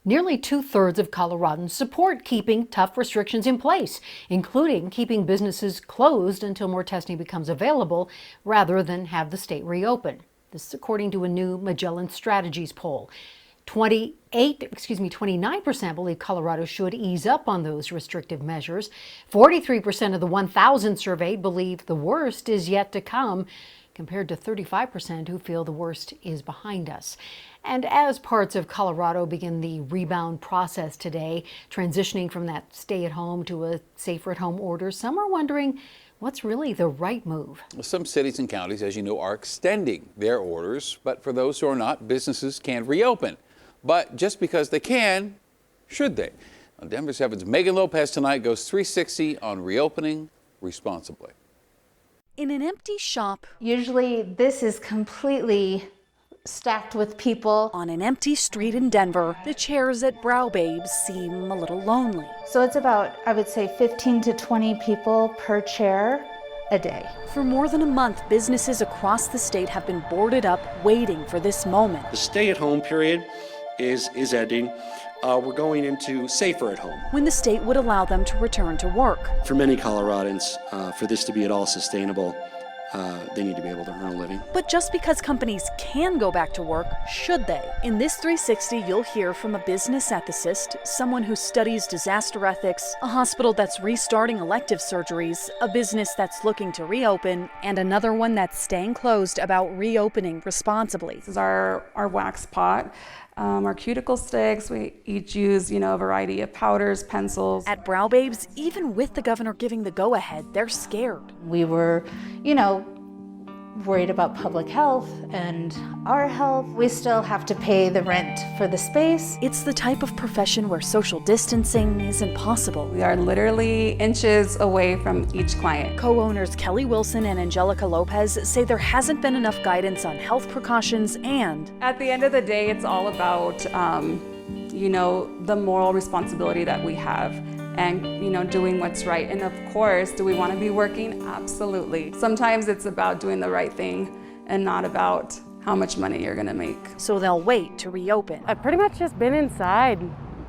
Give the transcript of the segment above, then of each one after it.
Nearly two-thirds of Coloradans support keeping tough restrictions in place, including keeping businesses closed until more testing becomes available rather than have the state reopen. This is according to a new Magellan Strategies poll. 29% believe Colorado should ease up on those restrictive measures. 43% of the 1,000 surveyed believe the worst is yet to come, compared to 35% who feel the worst is behind us. And as parts of Colorado begin the rebound process today, transitioning from that stay-at-home to a safer-at-home order, some are wondering what's really the right move. Some cities and counties, as you know, are extending their orders, but for those who are not, businesses can't reopen. But just because they can, should they? On Denver 7's Meghan Lopez tonight goes 360 on reopening responsibly. In an empty shop, usually this is completely stacked with people. On an empty street in Denver, the chairs at Brow Babes seem a little lonely. So it's about, I would say, 15 to 20 people per chair a day. For more than a month, businesses across the state have been boarded up waiting for this moment. The stay-at-home period is ending. We're going into safer at home, when the state would allow them to return to work. For many Coloradans, for this to be at all sustainable, they need to be able to earn a living. But just because companies can go back to work, should they? In this 360, you'll hear from a business ethicist, someone who studies disaster ethics, a hospital that's restarting elective surgeries, a business that's looking to reopen, and another one that's staying closed about reopening responsibly. This is our wax pot. Our cuticle sticks, we each use, a variety of powders, pencils. At Brow Babes, even with the governor giving the go-ahead, they're scared. We were, worried about public health and our health. We still have to pay the rent for the space. It's the type of profession where social distancing isn't possible. We are literally inches away from each client. Co-owners Kelly Wilson and Angelica Lopez say there hasn't been enough guidance on health precautions, and at the end of the day, it's all about, the moral responsibility that we have. And, doing what's right. And of course, do we want to be working? Absolutely. Sometimes it's about doing the right thing and not about how much money you're going to make. So they'll wait to reopen. I've pretty much just been inside,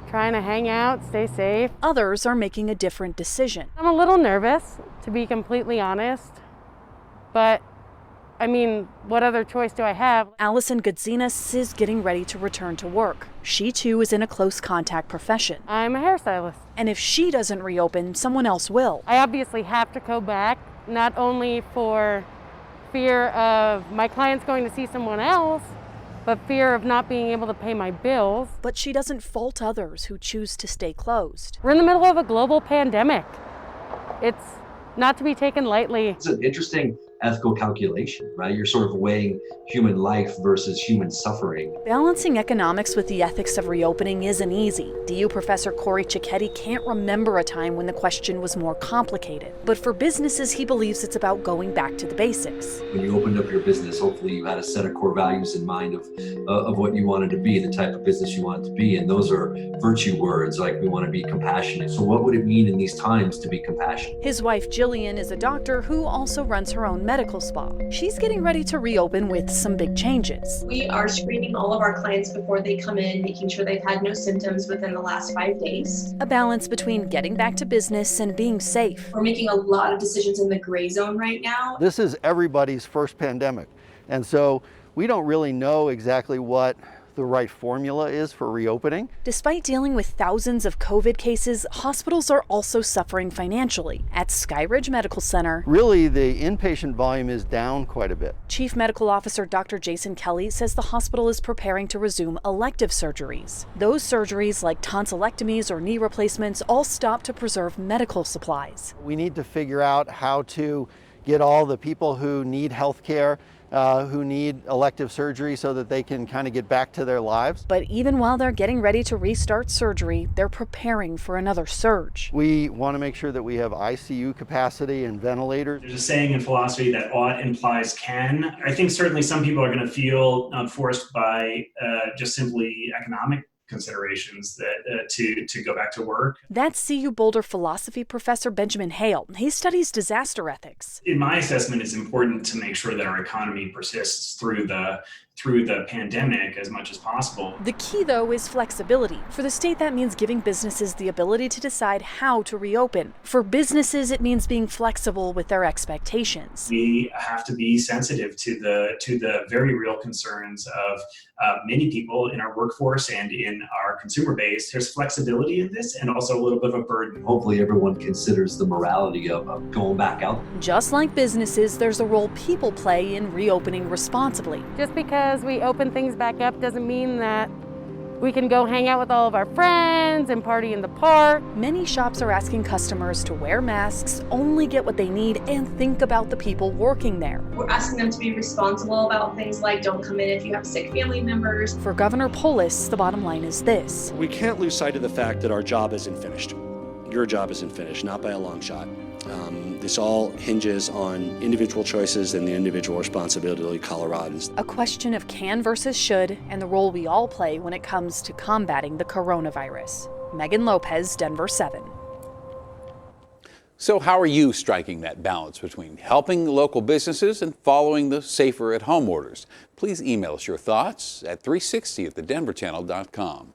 trying to hang out, stay safe. Others are making a different decision. I'm a little nervous, to be completely honest, but what other choice do I have? Allison Godzinas is getting ready to return to work. She too is in a close contact profession. I'm a hairstylist. And if she doesn't reopen, someone else will. I obviously have to go back, not only for fear of my clients going to see someone else, but fear of not being able to pay my bills. But she doesn't fault others who choose to stay closed. We're in the middle of a global pandemic. It's not to be taken lightly. It's an interesting ethical calculation, right? You're sort of weighing human life versus human suffering. Balancing economics with the ethics of reopening isn't easy. DU professor Corey Cicchetti can't remember a time when the question was more complicated. But for businesses, he believes it's about going back to the basics. When you opened up your business, hopefully you had a set of core values in mind of what you wanted to be, the type of business you wanted to be. And those are virtue words, like we want to be compassionate. So what would it mean in these times to be compassionate? His wife Jillian is a doctor who also runs her own medical spa. She's getting ready to reopen with some big changes. We are screening all of our clients before they come in, making sure they've had no symptoms within the last 5 days. A balance between getting back to business and being safe. We're making a lot of decisions in the gray zone right now. This is everybody's first pandemic, and so we don't really know exactly what the right formula is for reopening. Despite dealing with thousands of COVID cases, hospitals are also suffering financially. At Skyridge Medical Center, really the inpatient volume is down quite a bit. Chief Medical Officer Dr. Jason Kelly says the hospital is preparing to resume elective surgeries. Those surgeries, like tonsillectomies or knee replacements, all stop to preserve medical supplies. We need to figure out how to get all the people who need health care, who need elective surgery so that they can kind of get back to their lives. But even while they're getting ready to restart surgery, they're preparing for another surge. We want to make sure that we have ICU capacity and ventilators. There's a saying in philosophy that ought implies can. I think certainly some people are going to feel forced by just simply economic considerations that to go back to work. That's CU Boulder philosophy professor Benjamin Hale. He studies disaster ethics. In my assessment, it's important to make sure that our economy persists through through the pandemic as much as possible. The key, though, is flexibility. For the state, that means giving businesses the ability to decide how to reopen. For businesses, it means being flexible with their expectations. We have to be sensitive to the very real concerns of many people in our workforce and in our consumer base. There's flexibility in this and also a little bit of a burden. Hopefully everyone considers the morality of going back out. Just like businesses, there's a role people play in reopening responsibly. Just because we open things back up doesn't mean that we can go hang out with all of our friends and party in the park. Many shops are asking customers to wear masks, only get what they need, and think about the people working there. We're asking them to be responsible about things like don't come in if you have sick family members. For Governor Polis, the bottom line is this. We can't lose sight of the fact that our job isn't finished. Your job isn't finished, not by a long shot. This all hinges on individual choices and the individual responsibility of Coloradans. A question of can versus should, and the role we all play when it comes to combating the coronavirus. Meghan Lopez, Denver 7. So how are you striking that balance between helping local businesses and following the safer at home orders? Please email us your thoughts at 360@thedenverchannel.com.